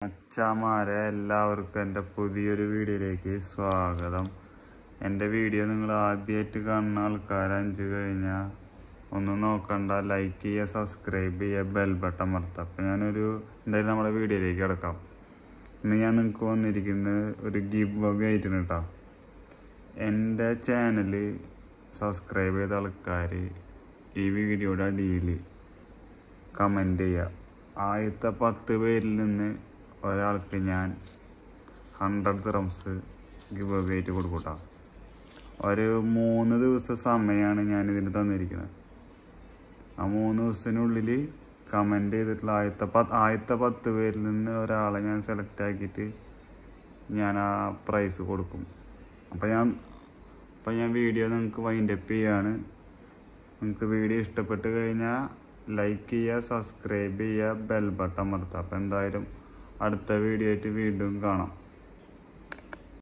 അച്ഛാമാരെ എല്ലാവർക്കും എൻ്റെ പുതിയൊരു വീഡിയോയിലേക്ക് സ്വാഗതം. എൻ്റെ വീഡിയോ നിങ്ങൾ ആദ്യമായിട്ട് കാണുന്ന ആൾക്കാർ അഞ്ച് കഴിഞ്ഞാൽ ഒന്നും നോക്കണ്ട, ലൈക്ക് ചെയ്യുക, സബ്സ്ക്രൈബ് ചെയ്യുക, ബെൽ ബട്ടൺ അമർത്തുക. അപ്പം എന്തായാലും നമ്മുടെ വീഡിയോയിലേക്ക് കിടക്കാം. ഇന്ന് ഞാൻ നിങ്ങൾക്ക് വന്നിരിക്കുന്നത് ഒരു ഗിവ് അവേ ആയിട്ടാണ് കേട്ടോ. എൻ്റെ ചാനൽ സബ്സ്ക്രൈബ് ചെയ്ത ആൾക്കാർ ഈ വീഡിയോയുടെ അടിയിൽ കമൻറ്റ് ചെയ്യുക. ആദ്യത്തെ 10 പേരിൽ നിന്ന് ഒരാൾക്ക് ഞാൻ 100 ദിർഹംസ് ഗിവ് അവേ ആയിട്ട് കൊടുക്കട്ടോ. ഒരു 3 ദിവസം സമയമാണ് ഞാനിതിന് തന്നിരിക്കുന്നത്. ആ 3 ദിവസത്തിനുള്ളിൽ കമൻറ്റ് ചെയ്തിട്ടുള്ള ആദ്യത്തെ 10 പേരിൽ നിന്ന് ഒരാളെ ഞാൻ സെലക്ട് ആക്കിയിട്ട് ഞാൻ ആ പ്രൈസ് കൊടുക്കും. അപ്പം ഞാൻ വീഡിയോ നിങ്ങൾക്ക് വൈൻഡപ്പ് ചെയ്യാണ്. നിങ്ങൾക്ക് വീഡിയോ ഇഷ്ടപ്പെട്ട് കഴിഞ്ഞാൽ ലൈക്ക് ചെയ്യുക, സബ്സ്ക്രൈബ് ചെയ്യുക, ബെൽ ബട്ടൺ അമർത്തുക. അപ്പം എന്തായാലും അടുത്ത വീഡിയോ ആയിട്ട് വീണ്ടും കാണാം.